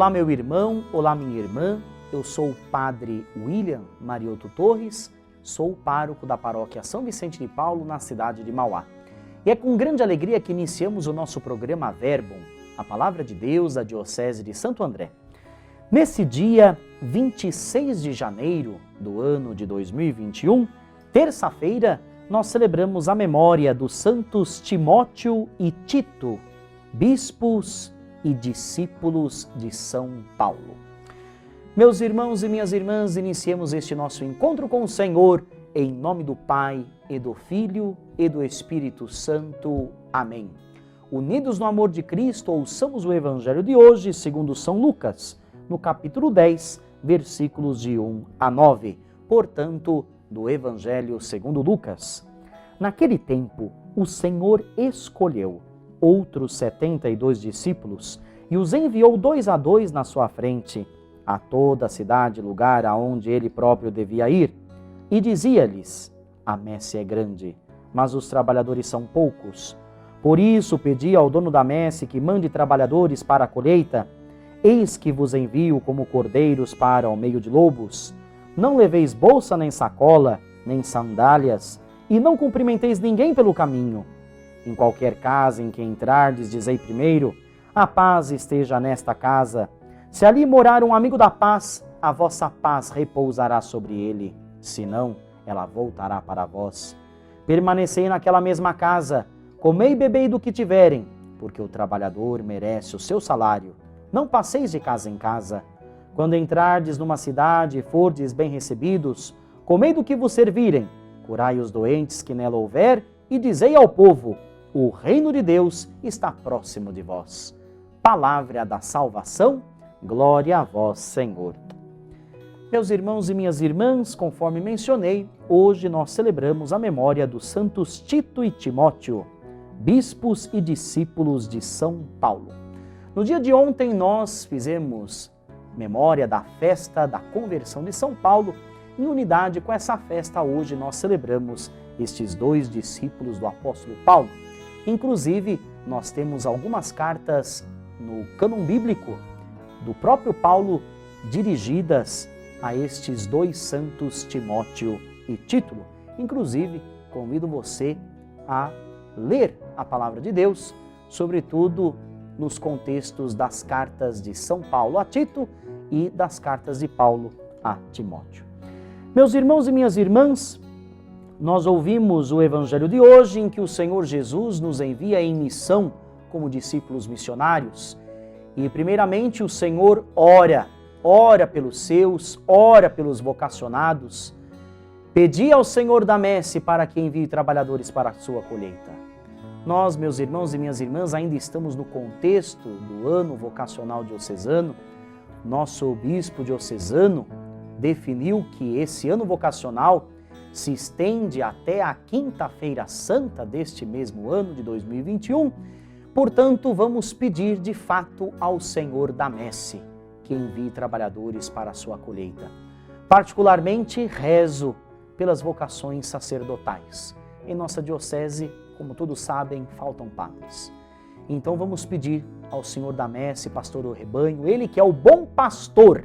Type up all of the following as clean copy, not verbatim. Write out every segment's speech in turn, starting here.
Olá, meu irmão, olá, minha irmã. Eu sou o Padre William Marioto Torres, sou o pároco da paróquia São Vicente de Paulo, na cidade de Mauá. E é com grande alegria que iniciamos o nosso programa Verbum, a Palavra de Deus da Diocese de Santo André. Nesse dia 26 de janeiro do ano de 2021, terça-feira, nós celebramos a memória dos santos Timóteo e Tito, bispos e discípulos de São Paulo. Meus irmãos e minhas irmãs, iniciemos este nosso encontro com o Senhor, em nome do Pai, e do Filho, e do Espírito Santo. Amém. Unidos no amor de Cristo, ouçamos o Evangelho de hoje, segundo São Lucas, no capítulo 10, versículos de 1 a 9. Portanto, do Evangelho segundo Lucas. Naquele tempo, o Senhor escolheu outros 72 discípulos e os enviou 2 a 2 na sua frente, a toda a cidade, lugar aonde ele próprio devia ir, e dizia-lhes: a messe é grande, mas os trabalhadores são poucos. Por isso pedi ao dono da messe que mande trabalhadores para a colheita. Eis que vos envio como cordeiros para o meio de lobos. Não leveis bolsa nem sacola, nem sandálias, e não cumprimenteis ninguém pelo caminho. Em qualquer casa em que entrardes, dizei primeiro: a paz esteja nesta casa. Se ali morar um amigo da paz, a vossa paz repousará sobre ele. Se não, ela voltará para vós. Permanecei naquela mesma casa, comei e bebei do que tiverem, porque o trabalhador merece o seu salário. Não passeis de casa em casa. Quando entrardes numa cidade e fordes bem recebidos, comei do que vos servirem, curai os doentes que nela houver, e dizei ao povo: o reino de Deus está próximo de vós. Palavra da salvação, glória a vós, Senhor. Meus irmãos e minhas irmãs, conforme mencionei, hoje nós celebramos a memória dos santos Tito e Timóteo, bispos e discípulos de São Paulo. No dia de ontem nós fizemos memória da festa da conversão de São Paulo. Em unidade com essa festa, hoje nós celebramos estes 2 discípulos do apóstolo Paulo. Inclusive, nós temos algumas cartas no cânon bíblico do próprio Paulo dirigidas a estes 2 santos, Timóteo e Tito. Inclusive, convido você a ler a palavra de Deus, sobretudo nos contextos das cartas de São Paulo a Tito e das cartas de Paulo a Timóteo. Meus irmãos e minhas irmãs, nós ouvimos o Evangelho de hoje em que o Senhor Jesus nos envia em missão como discípulos missionários. E primeiramente o Senhor ora pelos seus, ora pelos vocacionados. Pedi ao Senhor da messe para que envie trabalhadores para a sua colheita. Nós, meus irmãos e minhas irmãs, ainda estamos no contexto do ano vocacional diocesano. Nosso bispo diocesano definiu que esse ano vocacional se estende até a Quinta-feira Santa deste mesmo ano de 2021. Portanto, vamos pedir de fato ao Senhor da messe que envie trabalhadores para a sua colheita. Particularmente, rezo pelas vocações sacerdotais. Em nossa diocese, como todos sabem, faltam padres. Então vamos pedir ao Senhor da messe, pastor do rebanho, ele que é o bom pastor,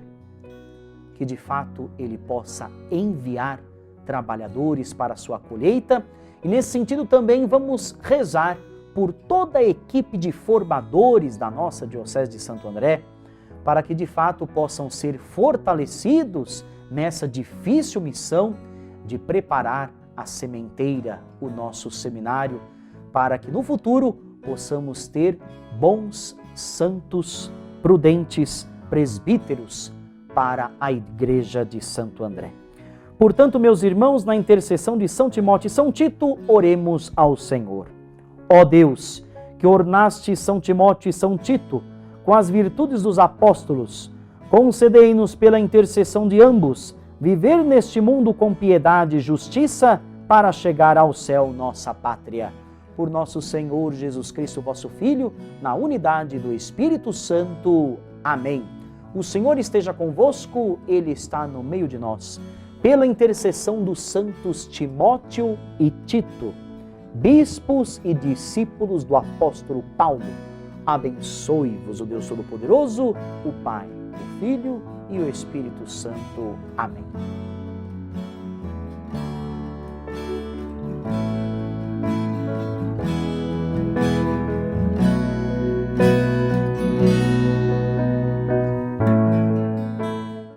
que de fato ele possa enviar trabalhadores para a sua colheita. E nesse sentido também vamos rezar por toda a equipe de formadores da nossa Diocese de Santo André, para que de fato possam ser fortalecidos nessa difícil missão de preparar a sementeira, o nosso seminário, para que no futuro possamos ter bons, santos, prudentes presbíteros para a Igreja de Santo André. Portanto, meus irmãos, na intercessão de São Timóteo e São Tito, oremos ao Senhor. Ó Deus, que ornaste São Timóteo e São Tito com as virtudes dos apóstolos, concedei-nos pela intercessão de ambos viver neste mundo com piedade e justiça para chegar ao céu, nossa pátria. Por nosso Senhor Jesus Cristo, vosso Filho, na unidade do Espírito Santo. Amém. O Senhor esteja convosco, Ele está no meio de nós. Pela intercessão dos santos Timóteo e Tito, bispos e discípulos do apóstolo Paulo, Abençoe-vos o Deus Todo-Poderoso, o Pai, o Filho e o Espírito Santo. Amém.